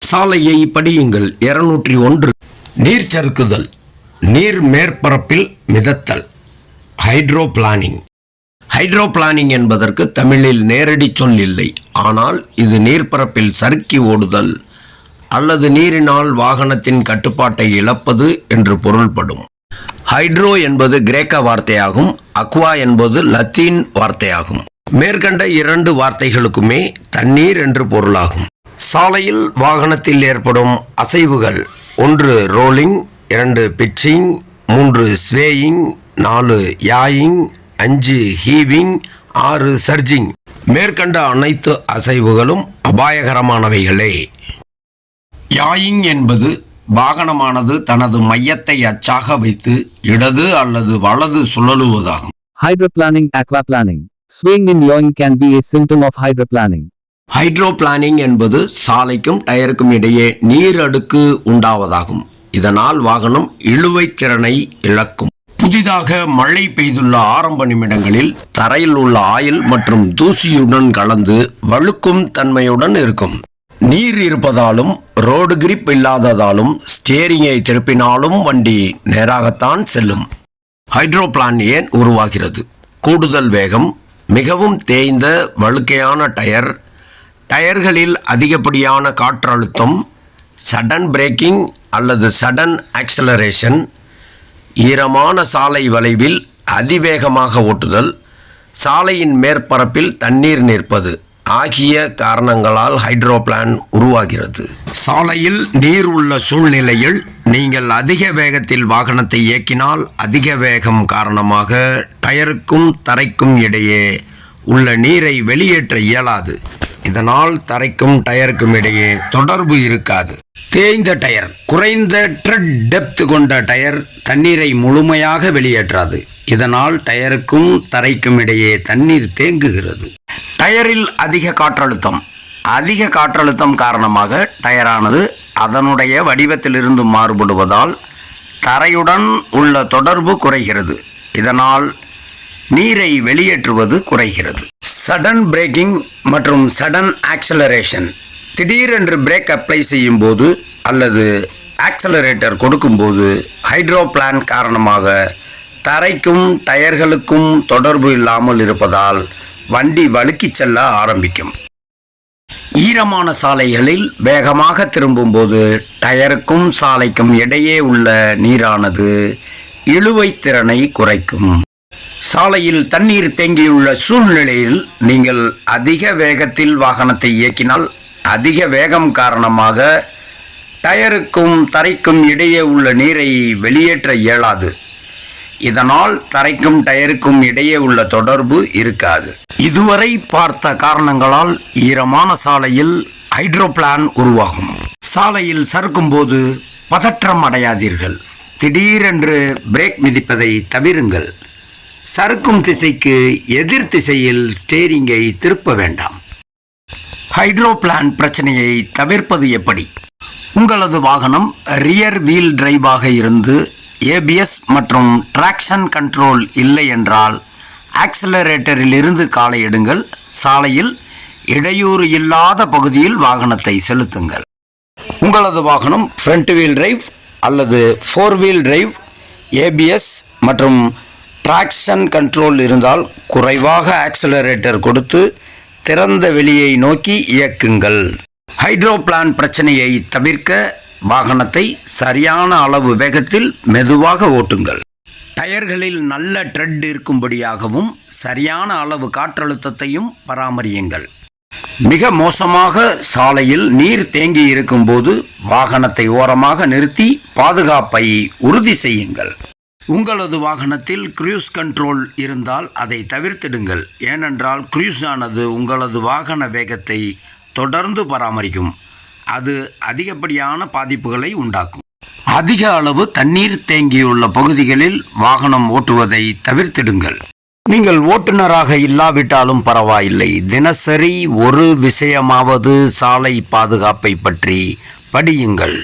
சாலையை படியுங்கள். 201. நீர் சறுக்குதல், நீர் மேற்பரப்பில் மிதத்தல். ஹைட்ரோபிளானிங். ஹைட்ரோபிளானிங் என்பதற்கு தமிழில் நேரடி சொல் இல்லை. ஆனால் இது நீர்ப்பரப்பில் சறுக்கி ஓடுதல் அல்லது நீரினால் வாகனத்தின் கட்டுப்பாட்டை இழப்பது என்று பொருள்படும். ஹைட்ரோ என்பது கிரேக்க வார்த்தையாகும். அக்வா என்பது லத்தீன் வார்த்தையாகும். மேற்கண்ட 2 வார்த்தைகளுக்குமே தண்ணீர் என்று பொருளாகும். சாலையில் வாகனத்தில் ஏற்படும் அசைவுகள்: 1 rolling, 2 pitching, 3 swaying, 4 yawing, 5 ஹீவிங், 6 surging. மேற்கண்ட அனைத்து அசைவுகளும் அபாயகரமானவைகளே. யாயிங் என்பது வாகனமானது தனது மையத்தை அச்சாக வைத்து இடது அல்லது வலது சுழலுவதாகும். Hydroplaning, aquaplaning. Swaying and yawing can be a symptom of hydroplaning. ஹைட்ரோபிளானிங் என்பது சாலைக்கும் டயருக்கும் இடையே நீர் அடுக்கு உண்டாவதாகும். இதனால் வாகனம் இழுவை திறனை இழக்கும். புதிதாக மழை பெய்துள்ள ஆரம்ப நிமிடங்களில் தரையில் உள்ள ஆயில் மற்றும் தூசியுடன் கலந்து வழுக்கும் தன்மையுடன் இருக்கும். நீர் இருப்பதாலும் ரோடு கிரிப் இல்லாததாலும் ஸ்டியரிங்கை திருப்பினாலும் வண்டி நேராகத்தான் செல்லும். ஹைட்ரோபிளான் ஏன் உருவாகிறது? கூடுதல் வேகம், மிகவும் தேய்ந்த வழுக்கையான டயர்களில் அதிகப்படியான காற்றழுத்தம், சடன் பிரேக்கிங் அல்லது சடன் ஆக்சலரேஷன், ஈரமான சாலை வளைவில் அதிவேகமாக ஓட்டுதல், சாலையின் மேற்பரப்பில் தண்ணீர் நிற்பது ஆகிய காரணங்களால் ஹைட்ரோபிளான் உருவாகிறது. சாலையில் நீர் உள்ள சூழ்நிலையில் நீங்கள் அதிக வேகத்தில் வாகனத்தை இயக்கினால் அதிக வேகம் காரணமாக டயருக்கும் தரைக்கும் இடையே உள்ள நீரை வெளியேற்ற இயலாது. இதனால் தரைக்கும் டயருக்கும் இடையே தொடர்பு இருக்காது. தேய்ந்த டயர்: குறைந்த ட்ரெட் டெப்த் கொண்ட டயர் தண்ணீரை முழுமையாக வெளியேற்றாது. இதனால் டயருக்கும் தரைக்கும் இடையே தண்ணீர் தேங்குகிறது. டயரில் அதிக காற்றழுத்தம் காரணமாக டயரானது அதனுடைய வடிவத்திலிருந்து மாறுபடுவதால் தரையுடன் உள்ள தொடர்பு குறைகிறது. இதனால் நீரை வெளியேற்றுவது குறைகிறது. சடன் பிரேக்கிங் மற்றும் சடன் ஆக்சலரேஷன்: திடீரென்று பிரேக் அப்ளை செய்யும் போது அல்லது ஆக்சலரேட்டர் கொடுக்கும்போது ஹைட்ரோபிளான் காரணமாக தரைக்கும் டயர்களுக்கும் தொடர்பு இல்லாமல் இருப்பதால் வண்டி வழுக்கிச் செல்ல ஆரம்பிக்கும். ஈரமான சாலைகளில் வேகமாக திரும்பும்போது டயருக்கும் சாலைக்கும் இடையே உள்ள நீரானது இழுவை திறனை குறைக்கும். சாலையில் தண்ணீர் தேங்கியுள்ள சூழ்நிலையில் நீங்கள் அதிக வேகத்தில் வாகனத்தை இயக்கினால் அதிக வேகம் காரணமாக டயருக்கும் தரைக்கும் இடையே உள்ள நீரை வெளியேற்ற இயலாது. இதனால் தரைக்கும் டயருக்கும் இடையே உள்ள தொடர்பு இருக்காது. இதுவரை பார்த்த காரணங்களால் ஈரமான சாலையில் ஹைட்ரோபிளான் உருவாகும். சாலையில் சறுக்கும் போது பதற்றம் அடையாதீர்கள். திடீரென்று பிரேக் மிதிப்பதை தவிருங்கள். சறுக்கும் திசைக்கு எதிர் திசையில் ஸ்டேரிங்கை திருப்ப வேண்டாம். ஹைட்ரோபிளான் பிரச்சனையை தவிர்ப்பது எப்படி? உங்களது வாகனம் ரியர் வீல் டிரைவாக இருந்து ஏபிஎஸ் மற்றும் டிராக்ஷன் கண்ட்ரோல் இல்லை என்றால் ஆக்சலரேட்டரில் இருந்து காலை எடுங்கள். சாலையில் இடையூறு இல்லாத பகுதியில் வாகனத்தை செலுத்துங்கள். உங்களது வாகனம் ஃப்ரண்ட் வீல் டிரைவ் அல்லது 4 வீல் டிரைவ், ஏபிஎஸ் மற்றும் டிராக்ஷன் கண்ட்ரோல் இருந்தால் குறைவாக ஆக்சலரேட்டர் கொடுத்து திறந்த வெளியை நோக்கி இயக்குங்கள். ஹைட்ரோபிளான் பிரச்சனையை தவிர்க்க வாகனத்தை சரியான அளவு வேகத்தில் மெதுவாக ஓட்டுங்கள். டயர்களில் நல்ல ட்ரெட் இருக்கும்படியாகவும் சரியான அளவு காற்றழுத்தத்தையும் பராமரியுங்கள். மிக மோசமாக சாலையில் நீர் தேங்கி இருக்கும்போது வாகனத்தை ஓரமாக நிறுத்தி பாதுகாப்பை உறுதி செய்யுங்கள். உங்களது வாகனத்தில் க்ரூஸ் கண்ட்ரோல் இருந்தால் அதை தவிர்த்திடுங்கள். ஏனென்றால் க்ரூஸ் ஆனது உங்களது வாகன வேகத்தை தொடர்ந்து பராமரிக்கும். அது அதிகப்படியான பாதிப்புகளை உண்டாக்கும். அதிக அளவு தண்ணீர் தேங்கியுள்ள பகுதிகளில் வாகனம் ஓட்டுவதை தவிர்த்திடுங்கள். நீங்கள் ஓட்டுநராக இல்லாவிட்டாலும் பரவாயில்லை. தினசரி ஒரு விஷயமாவது சாலை பாதுகாப்பை பற்றி படியுங்கள்.